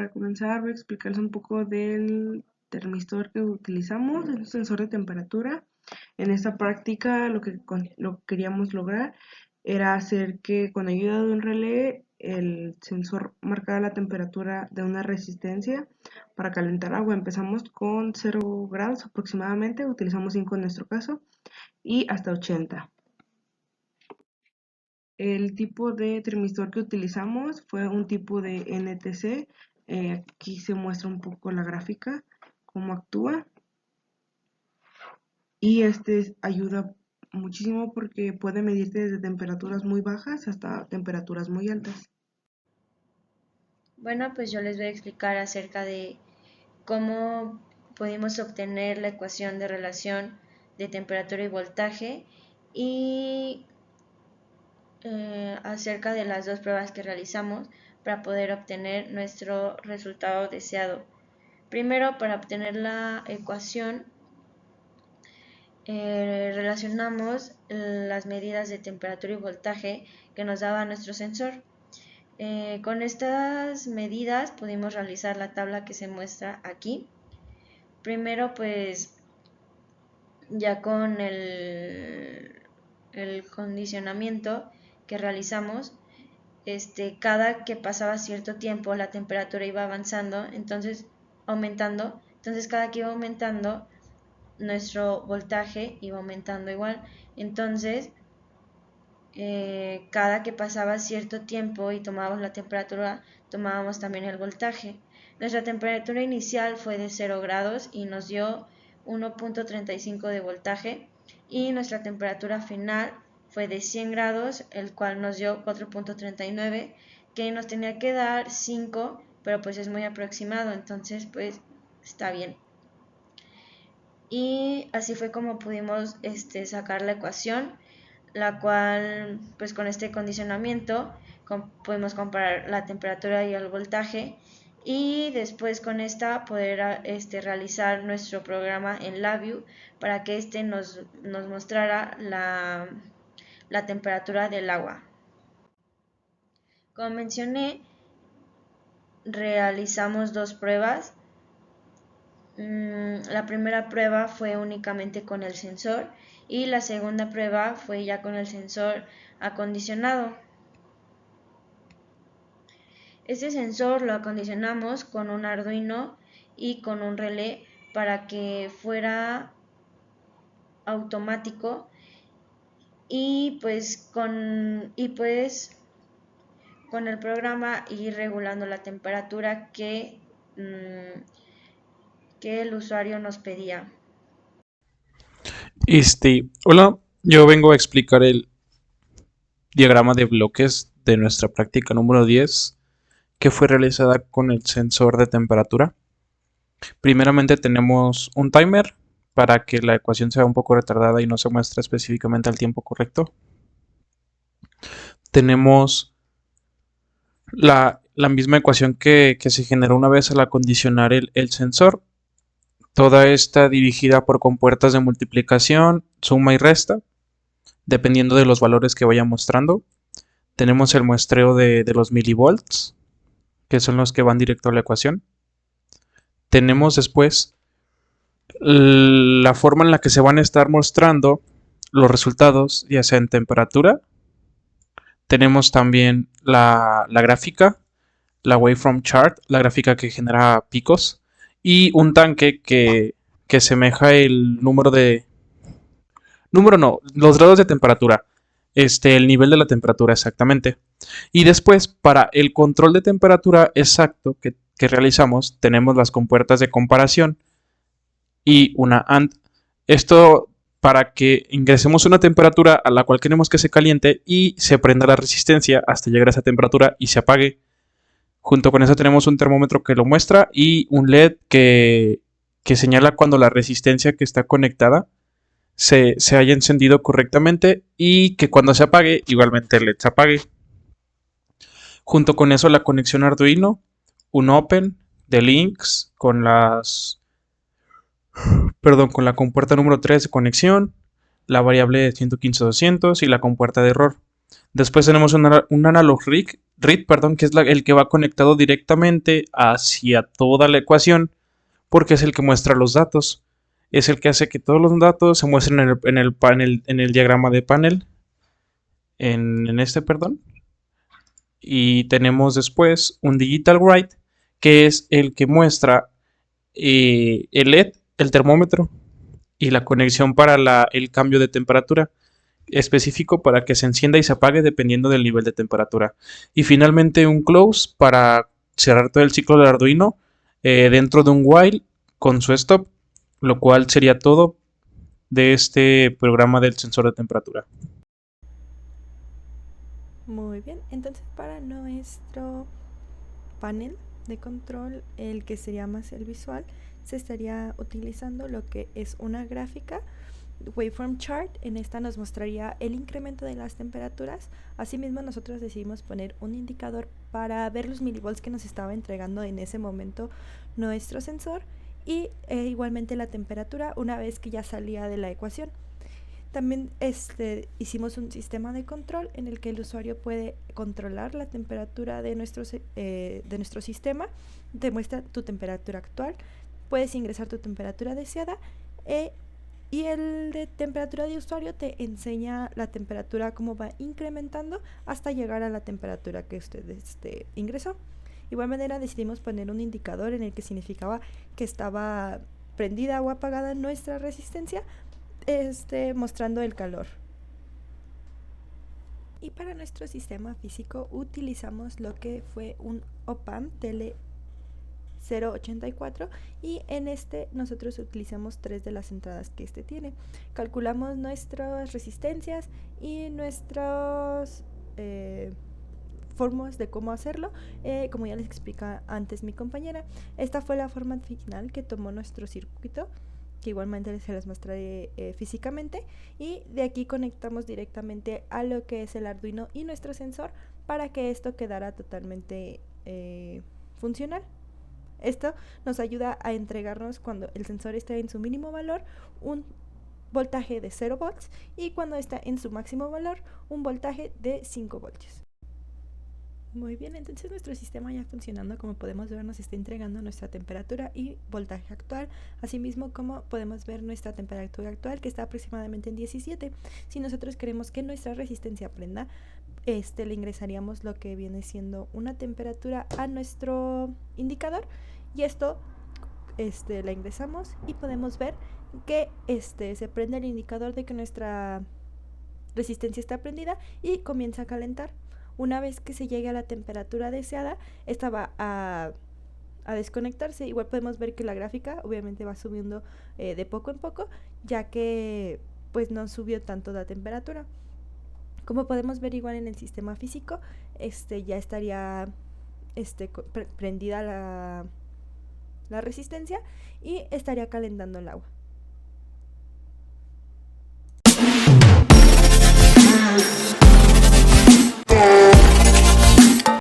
para comenzar voy a explicarles un poco del termistor que utilizamos, es un sensor de temperatura. En esta práctica lo que queríamos lograr era hacer que con ayuda de un relé el sensor marcara la temperatura de una resistencia para calentar agua. Empezamos con 0 grados aproximadamente, utilizamos 5 en nuestro caso, y hasta 80. El tipo de termistor que utilizamos fue un tipo de NTC. Aquí se muestra un poco la gráfica, cómo actúa. Y este ayuda muchísimo porque puede medirte desde temperaturas muy bajas hasta temperaturas muy altas. Bueno, pues yo les voy a explicar acerca de cómo pudimos obtener la ecuación de relación de temperatura y voltaje y acerca de las dos pruebas que realizamos para poder obtener nuestro resultado deseado. Primero, para obtener la ecuación, relacionamos las medidas de temperatura y voltaje que nos daba nuestro sensor. Con estas medidas pudimos realizar la tabla que se muestra aquí. Primero, pues ya con el condicionamiento que realizamos, cada que pasaba cierto tiempo la temperatura iba avanzando, entonces cada que iba aumentando nuestro voltaje iba aumentando igual. Entonces cada que pasaba cierto tiempo y tomábamos la temperatura, tomábamos también el voltaje. Nuestra temperatura inicial fue de 0 grados y nos dio 1.35 de voltaje, y nuestra temperatura final fue de 100 grados, el cual nos dio 4.39, que nos tenía que dar 5, pero pues es muy aproximado, entonces pues está bien. Y así fue como pudimos sacar la ecuación, la cual pues con este condicionamiento podemos comparar la temperatura y el voltaje, y después con esta poder realizar nuestro programa en LabVIEW para que nos mostrara la temperatura del agua. Como mencioné, realizamos dos pruebas. La primera prueba fue únicamente con el sensor y la segunda prueba fue ya con el sensor acondicionado. Este sensor lo acondicionamos con un Arduino y con un relé para que fuera automático, y pues con el programa ir regulando la temperatura que el usuario nos pedía. Hola, yo vengo a explicar el diagrama de bloques de nuestra práctica número 10 que fue realizada con el sensor de temperatura. Primeramente tenemos un timer para que la ecuación sea un poco retardada y no se muestre específicamente al tiempo correcto. Tenemos la misma ecuación que se generó una vez al acondicionar el sensor. Toda esta dirigida por compuertas de multiplicación, suma y resta, dependiendo de los valores que vaya mostrando. Tenemos el muestreo de los milivolts, que son los que van directo a la ecuación. Tenemos después la forma en la que se van a estar mostrando los resultados, ya sea en temperatura. Tenemos también la gráfica, la waveform chart, la gráfica que genera picos, y un tanque que semeja el los grados de temperatura, el nivel de la temperatura exactamente. Y después, para el control de temperatura exacto que realizamos, tenemos las compuertas de comparación y una AND. Esto para que ingresemos una temperatura a la cual queremos que se caliente y se prenda la resistencia hasta llegar a esa temperatura y se apague. Junto con eso tenemos un termómetro que lo muestra y un LED que señala cuando la resistencia que está conectada se haya encendido correctamente, y que cuando se apague, igualmente el LED se apague. Junto con eso la conexión Arduino, un Open de links con la compuerta número 3 de conexión, la variable 115-200 y la compuerta de error. Después tenemos un analog rig read, perdón, que es el que va conectado directamente hacia toda la ecuación, porque es el que muestra los datos. Es el que hace que todos los datos se muestren en el diagrama de panel, en este, perdón. Y tenemos después un digital write, que es el que muestra el LED, el termómetro, y la conexión para el cambio de temperatura específico para que se encienda y se apague dependiendo del nivel de temperatura. Y finalmente un close para cerrar todo el ciclo del Arduino dentro de un while con su stop, lo cual sería todo de este programa del sensor de temperatura. Muy bien, entonces para nuestro panel de control, el que sería más el visual, se estaría utilizando lo que es una gráfica waveform chart. En esta nos mostraría el incremento de las temperaturas. Asimismo, nosotros decidimos poner un indicador para ver los milivolts que nos estaba entregando en ese momento nuestro sensor y igualmente la temperatura una vez que ya salía de la ecuación. También hicimos un sistema de control en el que el usuario puede controlar la temperatura de nuestro sistema. Te muestra tu temperatura actual, puedes ingresar tu temperatura deseada y el de temperatura de usuario te enseña la temperatura cómo va incrementando hasta llegar a la temperatura que usted ingresó. De igual manera decidimos poner un indicador en el que significaba que estaba prendida o apagada nuestra resistencia, mostrando el calor. Y para nuestro sistema físico utilizamos lo que fue un op-amp TL084 y en nosotros utilizamos 3 de las entradas que tiene. Calculamos nuestras resistencias y nuestras formas de cómo hacerlo, como ya les explica antes mi compañera. Esta fue la forma final que tomó nuestro circuito, que igualmente se las mostraré físicamente, y de aquí conectamos directamente a lo que es el Arduino y nuestro sensor para que esto quedara totalmente funcional. Esto nos ayuda a entregarnos, cuando el sensor está en su mínimo valor, un voltaje de 0 volts y cuando está en su máximo valor, un voltaje de 5 voltios. Muy bien, entonces nuestro sistema ya funcionando, como podemos ver, nos está entregando nuestra temperatura y voltaje actual, asimismo como podemos ver nuestra temperatura actual, que está aproximadamente en 17. Si nosotros queremos que nuestra resistencia prenda, le ingresaríamos lo que viene siendo una temperatura a nuestro indicador, y esto la ingresamos y podemos ver que se prende el indicador de que nuestra resistencia está prendida y comienza a calentar. Una vez que se llegue a la temperatura deseada, esta va a desconectarse. Igual podemos ver que la gráfica obviamente va subiendo de poco en poco, ya que pues no subió tanto la temperatura. Como podemos ver igual en el sistema físico, ya estaría prendida la resistencia y estaría calentando el agua.